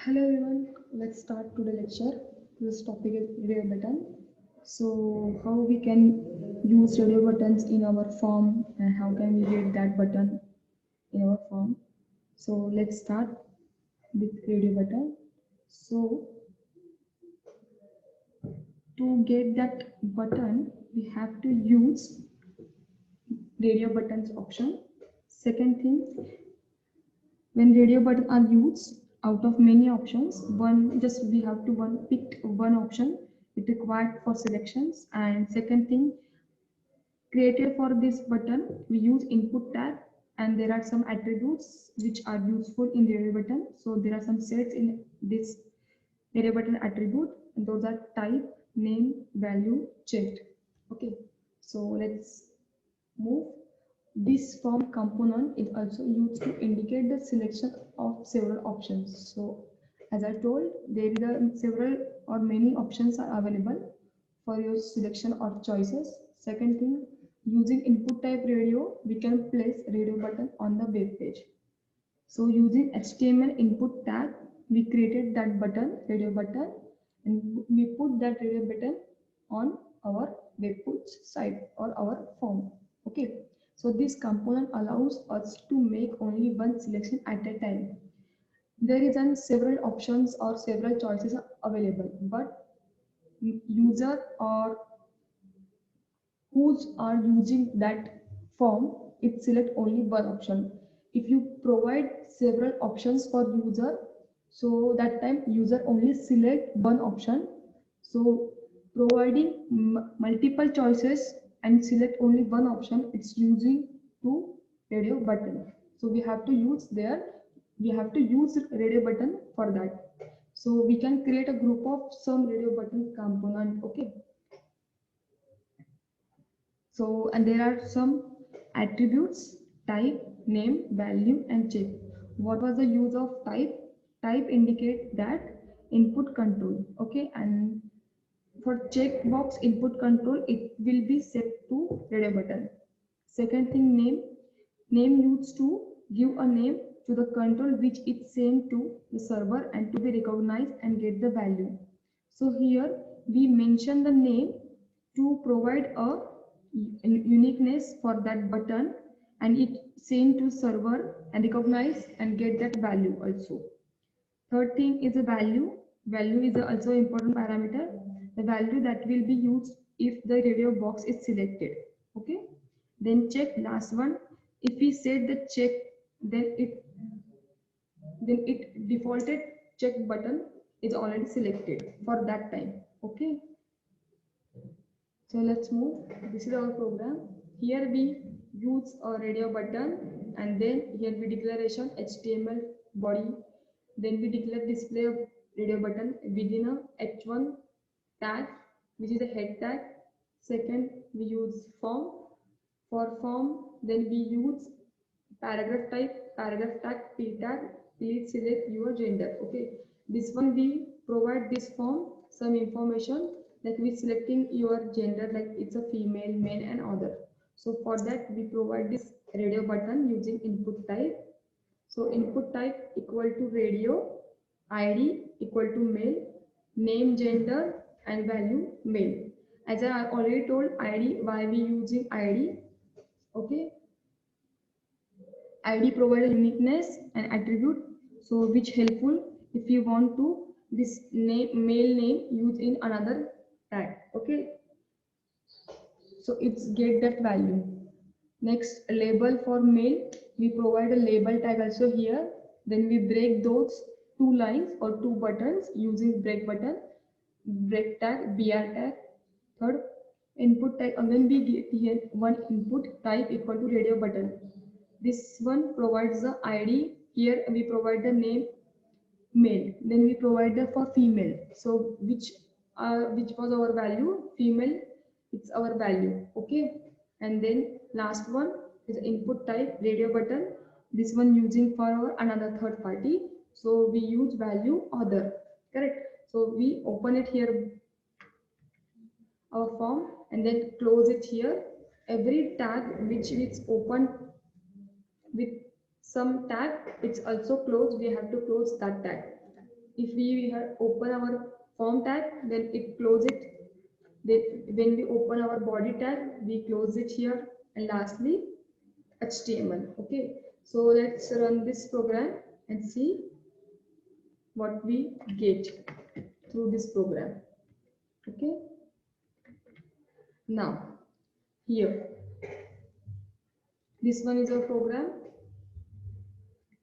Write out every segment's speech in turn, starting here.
Hello everyone, let's start today lecture. This topic is radio button. So how we can use radio buttons in our form and how can we read that button in our form. So let's start with radio button. So to get that button, we have to use radio buttons option. Second thing, when radio buttons are used out of many options, we have to pick one option it required for selections. And second thing, created for this button we use input tag, and there are some attributes which are useful in radio button. So there are some sets in this radio button attribute, and those are type, name, value, checked. Okay, so let's move. This form component is also used to indicate the selection of several options. So as I told, there is several or many options are available for your selection or choices. Second thing, using input type radio, we can place radio button on the web page. So using HTML input tag, we created that button, radio button, and we put that radio button on our web page site or our form. Okay. So this component allows us to make only one selection at a time. There is several options or several choices available, but user or who's are using that form, it select only one option. If you provide several options for user, so that time user only select one option. So providing multiple choices and select only one option, it's using to radio button. So we have to use radio button for that. So we can create a group of some radio button component. Okay. So, and there are some attributes: type, name, value, and check. What was the use of type? Type indicate that input control. Okay, and for checkbox input control, it will be set to radio button. Second thing, name. Name used to give a name to the control which it sent to the server and to be recognized and get the value. So here we mention the name to provide a uniqueness for that button, and it sent to server and recognize and get that value also. Third thing is a value. Value is also important parameter. The value that will be used if the radio box is selected. Okay. Then check, last one. If we set the check, then it defaulted check button is already selected for that time. Okay. So let's move. This is our program. Here we use a radio button, and then here we declaration HTML body. Then we declare display of radio button within a h1 tag, which is a head tag. Second, we use form. For form, then we use paragraph type, paragraph tag, p tag. Please select your gender. Okay. This one we provide this form some information, like we selecting your gender, like it's a female, male, and other. So for that we provide this radio button using input type. So input type equal to radio, ID equal to male, name, gender, and value male. As I already told, ID, why we using ID. Okay, ID provide a uniqueness and attribute, so which helpful if you want to this name, male name use in another tag. Okay, so it's get that value. Next, label for male, we provide a label tag also here. Then we break those two lines or two buttons using break button, break tag, br tag. Third, input tag, again we get here one input type equal to radio button. This one provides the ID. Here we provide the name male. Then we provide the for female. So which was our value? Female. It's our value. Okay. And then last one is input type radio button. This one using for our another third party. So we use value other. Correct. So we open it here our form and then close it here. Every tag which is open with some tag, it's also closed, we have to close that tag. if we open our form tag, then it close it. Then when we open our body tag, we close it here. And lastly, HTML. Okay, so let's run this program and see what we get through this program. Okay, now here, this one is our program.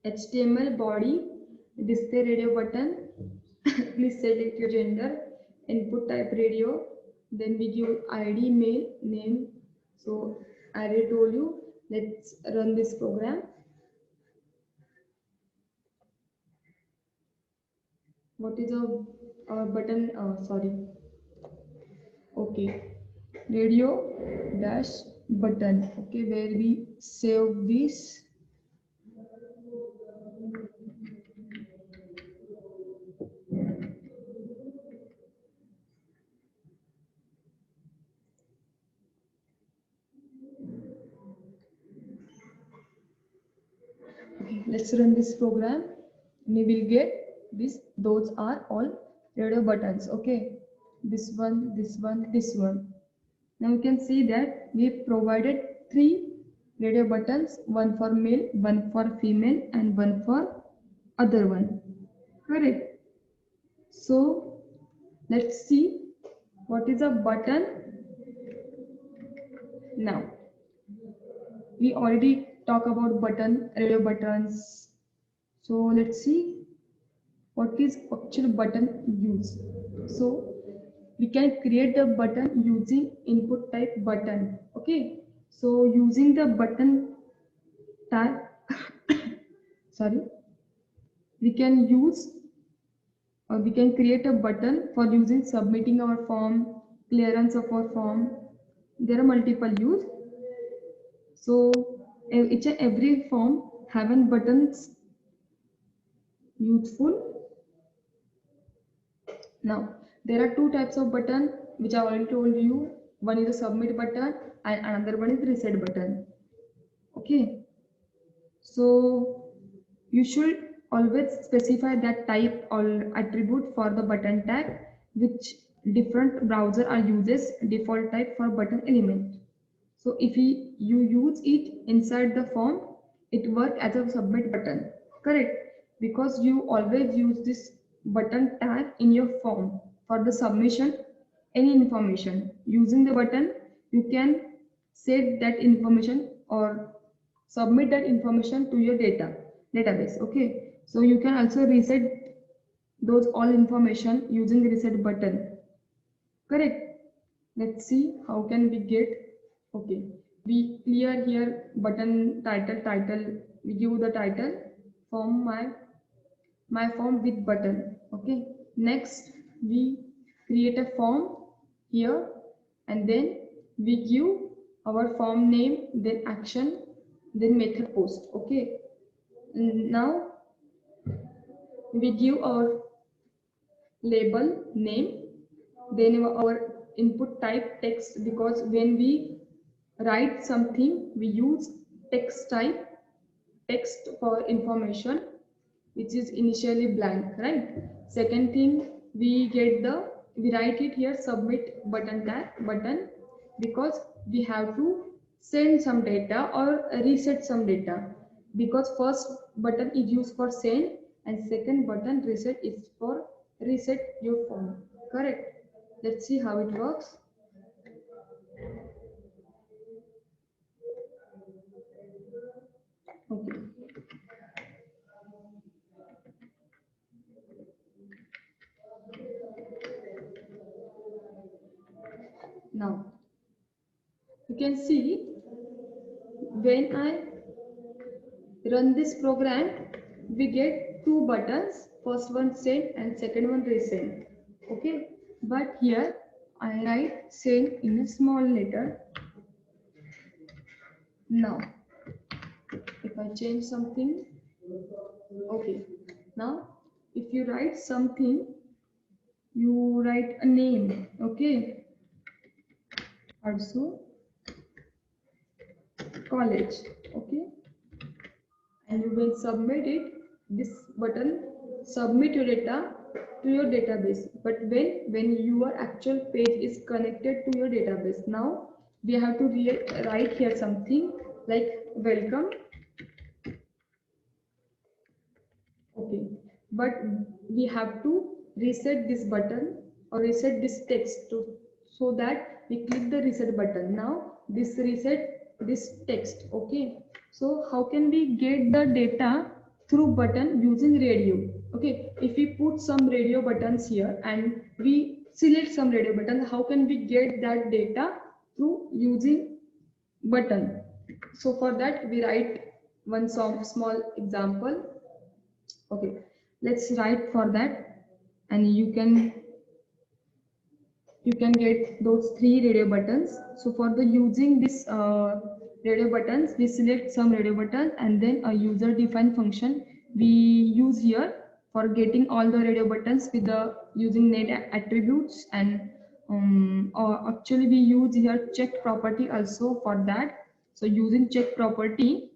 HTML body, display radio button. Please select your gender, input type radio, then we give ID, mail, name. So I already told you, let's run this program. What is our button? Sorry. Okay, radio dash button. Okay, where we save this. Okay, let's run this program. We will get this. Those are all radio buttons. Okay, this one, this one, this one. Now you can see that we provided 3 radio buttons, one for male, one for female, and one for other one. Correct. So let's see what is a button. Now we already talk about button, radio buttons. So let's see what is actual button use. So we can create the button using input type button. Okay, so using the button tag sorry, we can use we can create a button for using submitting our form, clearance of our form. There are multiple use. So each and every form having buttons useful. Now there are 2 types of button which I already told you. One is a submit button and another one is reset button. Okay, so you should always specify that type or attribute for the button tag, which different browser are uses default type for button element. So if you use it inside the form, it works as a submit button, correct? Because you always use this button tag in your form for the submission any information. Using the button, you can set that information or submit that information to your database. Okay, so you can also reset those all information using the reset button, correct? Let's see how can we get. Okay, we clear here button title, we give the title form my form with button. Okay, next we create a form here and then we give our form name, then action, then method post. Okay, now we give our label name, then our input type text, because when we write something we use text type, text for information which is initially blank, right? Second thing, we write it here submit button tag button, because we have to send some data or reset some data, because first button is used for send and second button reset is for reset your form, correct? Let's see how it works. Okay, now you can see when I run this program, we get 2 buttons, first one send and second one resend. Okay, but here I write send in a small letter. Now if I change something, okay, now if you write something, you write a name. Okay, also college. Okay, and you will submit it, this button submit your data, to your database. But when your actual page is connected to your database, now we have to write here something like welcome. Okay, but we have to reset this button or reset this text to, so that we click the reset button. Now this reset this text. Okay, so how can we get the data through button using radio? Okay, if we put some radio buttons here and we select some radio button, how can we get that data through using button? So for that we write one small example. Okay, let's write for that, and you can get those three radio buttons. So for the using this radio buttons, we select some radio buttons and then a user defined function we use here for getting all the radio buttons with the using net attributes. And or actually we use here check property also for that. So using check property,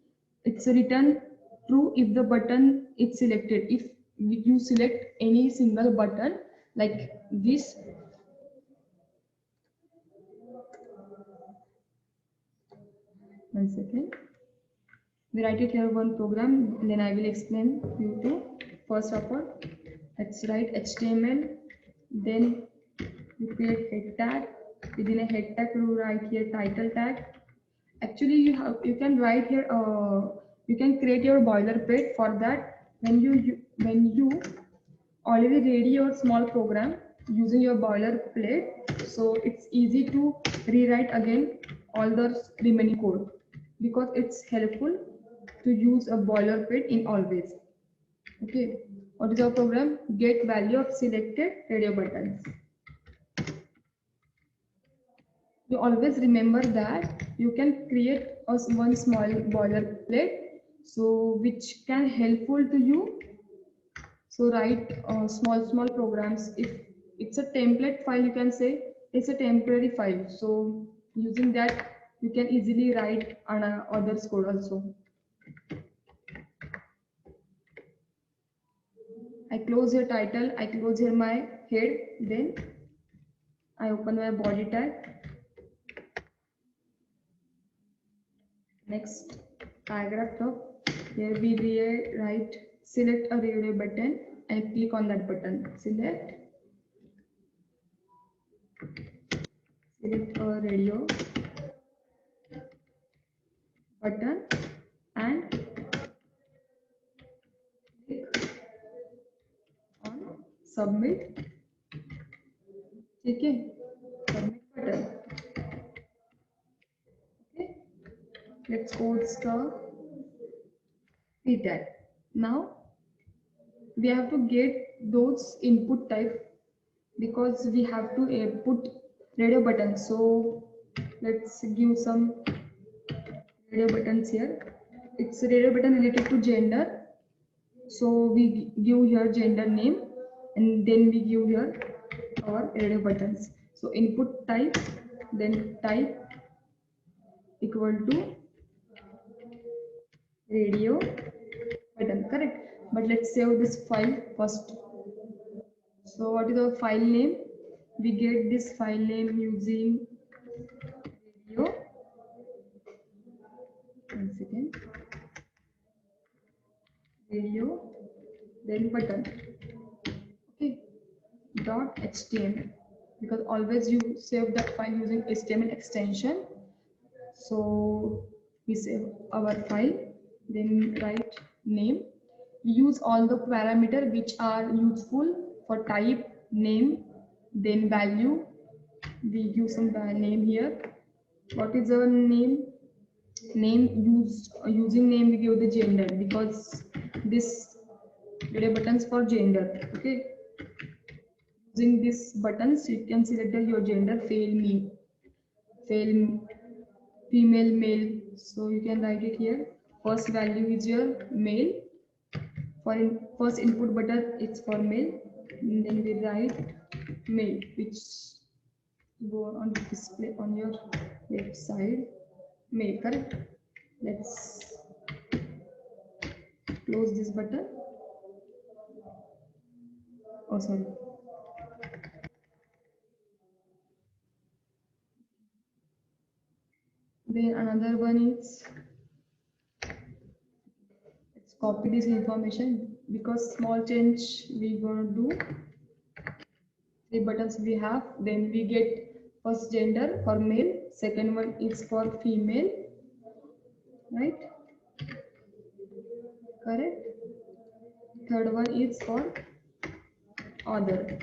it's written true if the button is selected. If you select any single button like this, one second, we write it here one program, then I will explain you to. First of all, let's write HTML, then you create head tag. Within a head tag you write here title tag. Actually you can write here you can create your boilerplate for that. When you already ready your small program using your boilerplate, so it's easy to rewrite again all the remaining code, because it's helpful to use a boilerplate in always. Okay, what is our program? Get value of selected radio buttons. You always remember that you can create one small boilerplate, so which can helpful to you. So write small programs. If it's a template file, you can say it's a temporary file, so using that you can easily write on others code also. I close your title, I close here my head, then I open my body tag. Next paragraph of here we write select a radio button and click on that button. Select a radio button and click on submit. Okay, submit button. Okay, let's close the p tag. Now we have to get those input type, because we have to put radio buttons. So let's give some radio buttons here. It's a radio button related to gender, so we give here gender name, and then we give here our radio buttons. So input type, then type equal to radio button, correct? But let's save this file first. So what is our file name? We get this file name using radio, one second, radio, then button. Okay, dot html, because always you save that file using HTML extension. So we save our file, then write name. We use all the parameter which are useful for type, name, then value. We give some name here. What is our name? Name used using name we give the gender, because this radio buttons for gender. Okay, using this buttons you can select your gender, female, male. So you can write it here. First value is your male. For first input button it's for male, and then we write male, which go on display on your left side, male, correct? Let's close this button. Oh, sorry. Then another one is, let's copy this information because small change we gonna do. Three buttons we have. Then we get first gender for male. Second one is for female. Right? Correct. Third one is for other.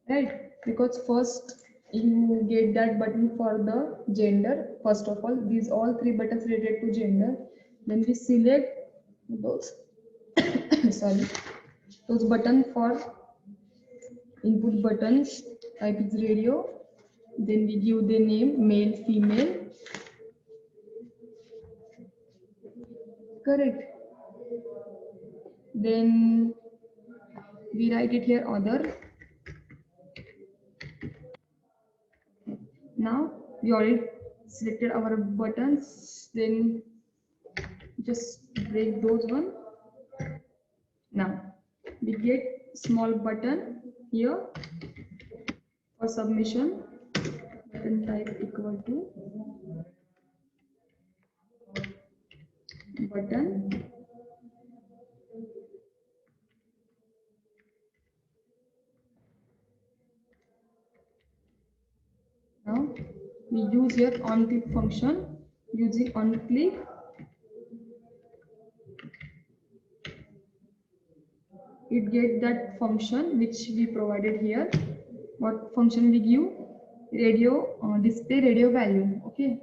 Right? Because first you get that button for the gender. First of all, these all three buttons related to gender. Then we select those sorry, those button for input buttons. Type is radio. Then we give the name male, female. Correct. Then we write it here other. Now we already selected our buttons. Then just break those one. Now we get small button here for submission. Button type equal to button. Now we use here on click function. Using on click, it get that function which we provided here. What function we give? Radio display radio value. Okay.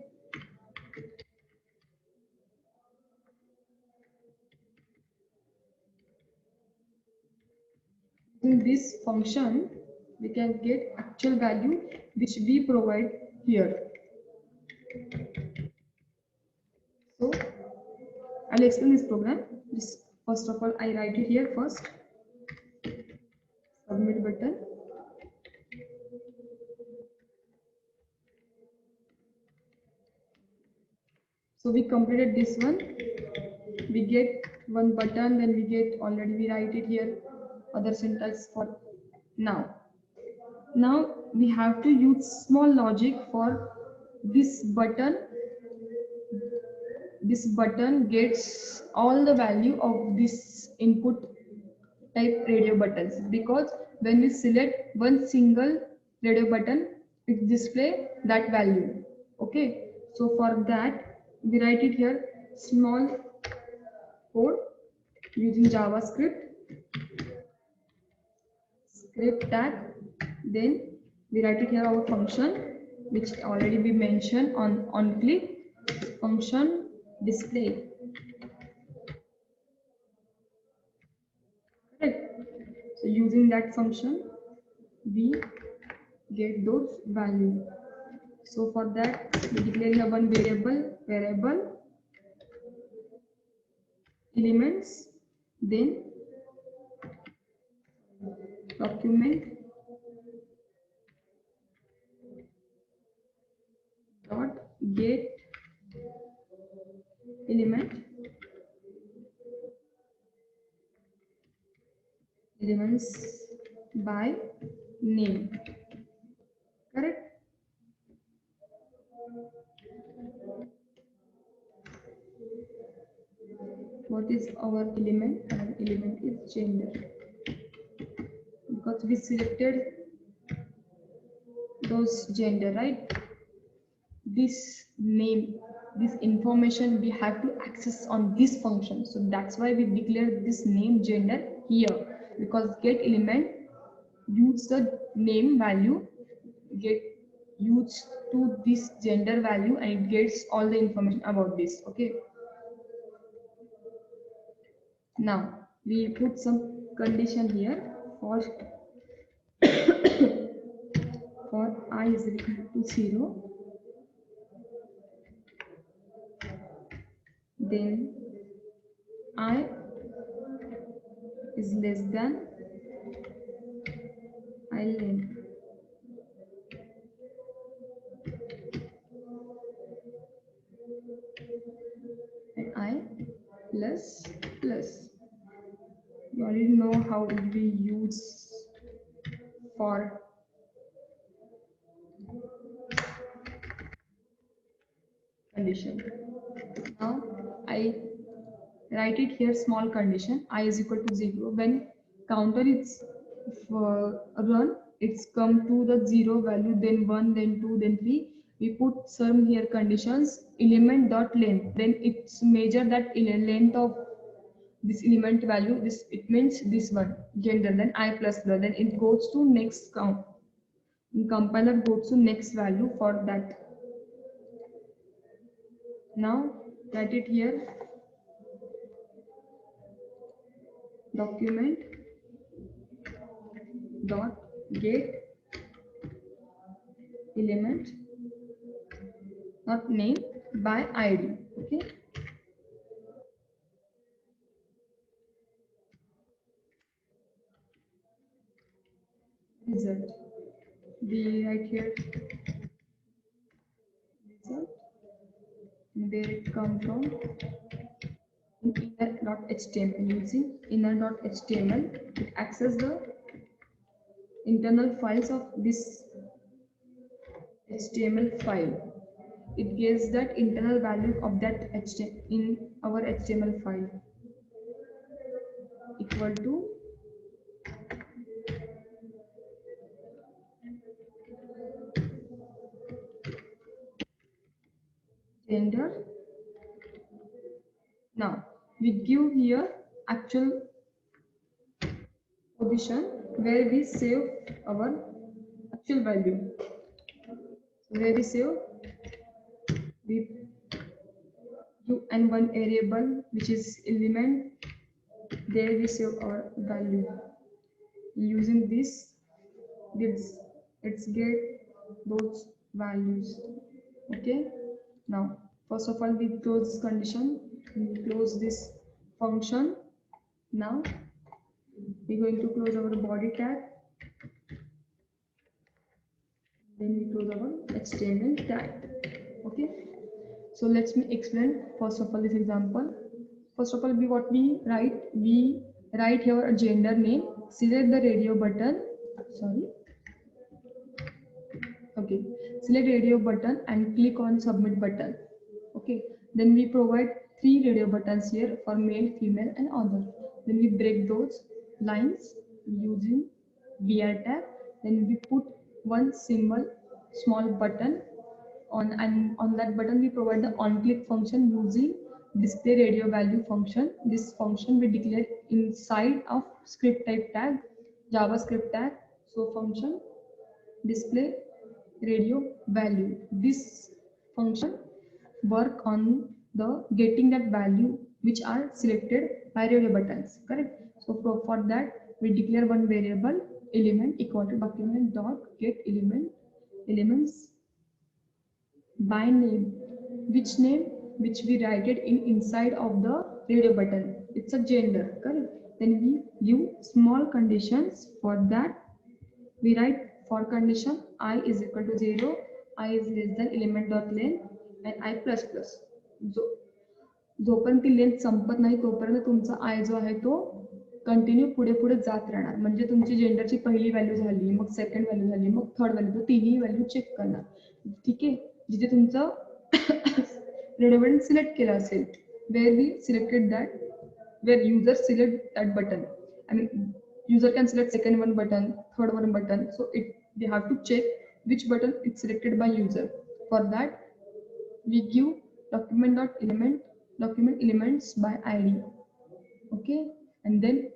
In this function, we can get actual value which we provide here. So I'll explain this program. First of all, I write it here first. Submit button. So we completed this one. We get one button, then we get already we write it here. Other syntax for now. Now we have to use small logic for this button. This button gets all the value of this input type radio buttons, because when we select one single radio button, it display that value. Okay, so for that we write it here small code using JavaScript script tag. Then we write it here our function which already we mentioned on click function display. Correct. So using that function we get those value. So for that we declare here one variable elements, then document dot get elements by name. Correct. What is our element? Our element is gender, because we selected those gender, right? This name, this information we have to access on this function, so that's why we declare this name gender here, because get element use the name value, get used to this gender value, and it gets all the information about this. Okay, now we put some condition here for for I is equal to 0, then I is less than I length. And I plus plus. You already know how we use for condition. Now I write it here small condition I is equal to 0. When counter is run, it's come to the 0 value, then 1, then 2, then 3. We put some here conditions element dot length. Then it's measure that length of this element value. This it means this one gender. Then I plus plus. Then it goes to next count. Compiler goes to next value for that. Now write it here document dot get element not name by id. Okay, result we write here result where it come from inner.html. Using inner.html it access the internal files of this html file. It gives that internal value of that html in our html file equal to gender. Now we give here actual position where we save our actual value. So where we save, we do and one variable which is element, there we save our value. Using this gives it's get those values. Okay, now first of all we close this condition, we close this function. Now we're going to close our body tag, then we close our HTML tag. Okay, so let me explain first of all this example. First of all, we write here a gender name, select the radio button, sorry, okay, select radio button and click on submit button. Okay, then we provide 3 radio buttons here for male, female and other. Then we break those lines using BR tag. Then we put one symbol small button on, and on that button we provide the on click function using display radio value function. This function we declare inside of script type tag, JavaScript tag. So function display radio value. This function work on the getting that value which are selected by radio buttons, correct? So for that we declare one variable element equal to document dot get elements by name, which we write it in inside of the radio button. It's a gender, correct? Then we give small conditions. For that we write for condition I is equal to 0, I is less than element dot length and I plus plus. जोपर्यंत ती length Sampat नाही तोपर्यंत तुमचा आय जो आहे तो continue पुढे पुढे जात राहणार. म्हणजे तुमची जेंडरची पहिली व्हॅल्यू झाली, मग सेकंड व्हॅल्यू झाली, मग थर्ड व्हॅल्यू, तो तिन्ही व्हॅल्यू चेक करणार. ठीक आहे, जिथे तुमचं रेडिओ सिलेक्ट केलं असेल, where we selected that, where user select that button. I mean, user can select second one button, third one button. So they have to check which button is selected by user. For that, we give document elements by ID. Okay, and then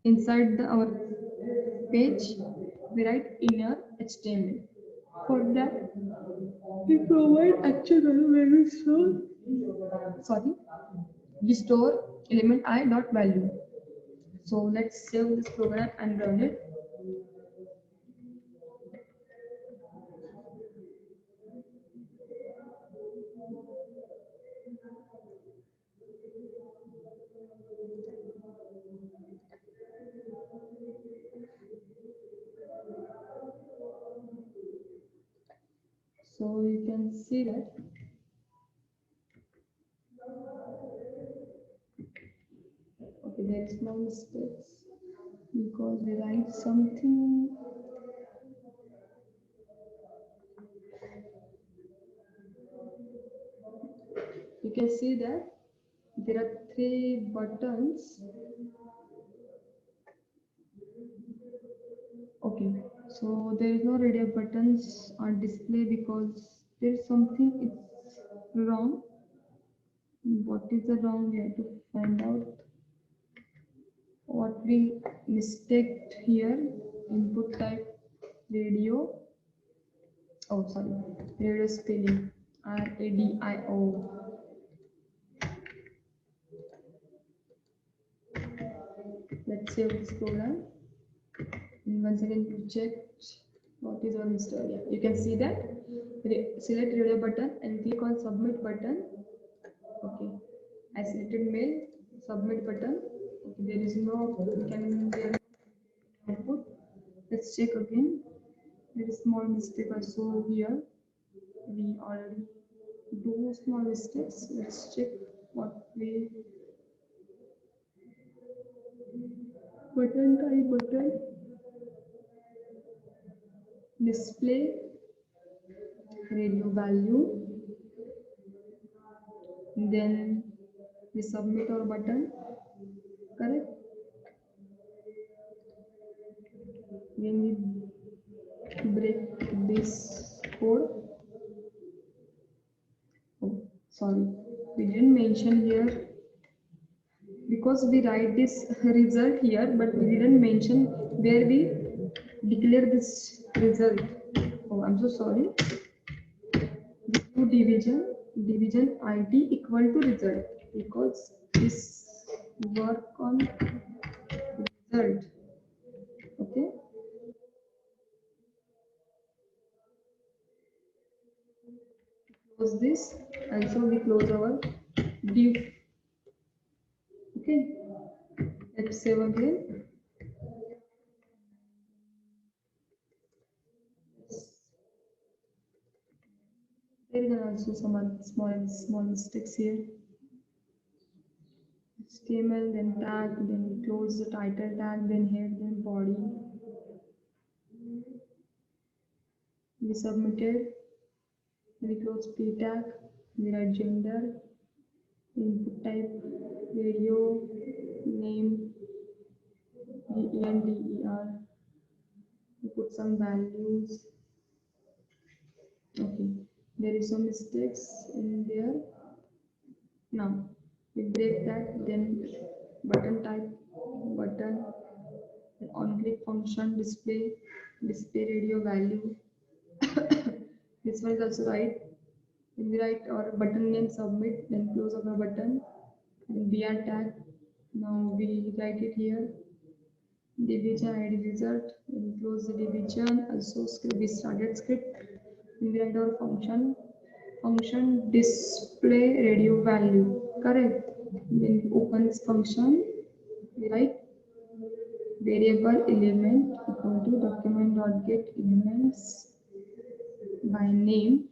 inside our page, we write inner HTML. For that, we provide actual value where we store element I dot value. So let's save this program and run it. So you can see that okay, there is no mistakes. because we write something. You can see that there are 3 buttons. Okay, so there is no radio buttons on display because there is something it's wrong. What is the wrong? We have to find out what we mistaked here. Input type radio. Oh, sorry, radio spelling radio. Let's save this program. And once again, we check what is our mistake. Yeah, you can see that. Select radio button and click on submit button. Okay, I selected mail. Submit button. Okay, there is no output. Let's check again. There is small mistake also here. We already do small mistakes. Let's check what we button display radio value, then we submit our button, correct? When we break this code, oh sorry, we didn't mention here because we write this result here, but we didn't mention where we declare this result. Oh, I'm so sorry. We do division id equal to result because this work on result. Okay, close this, and so we close our div. Okay, let's save again. There are also some other small mistakes here. HTML, then tag, then close the title tag, then head, then body. We submitted. We close p tag. We write gender, input type, radio, name, DENDER. We put some values. Okay, there is some mistakes in there. Now we break that, then button type, button, on click function, display radio value. This one is also right. When we write our button name, submit, then close of the button, then br tag. Now we write it here, division id result, then close the division. Also script, we started script. Then we write our function display radio value, correct? Then we open this function, we write variable element equal to document.get elements by name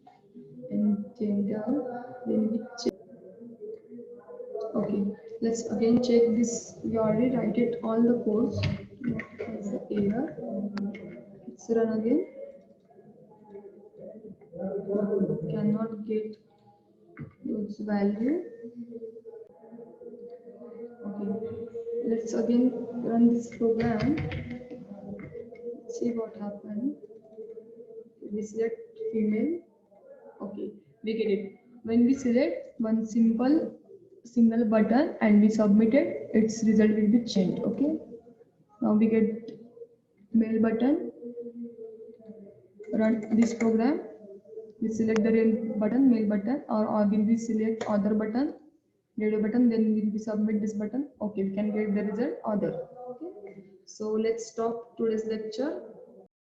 and gender. Then we check. Okay, let's again check this. We already write it all the codes. What is the error? Let's run again. Cannot get its value. Okay, let's again run this program. See what happened. We select female. Okay, we get it. When we select one single button and we submit it, its result will be changed. Okay, now we get male button. Run this program. We select the button, male button, or will we select other button, radio button, then will we submit this button. Okay, we can get the result other. Okay, so let's stop today's lecture.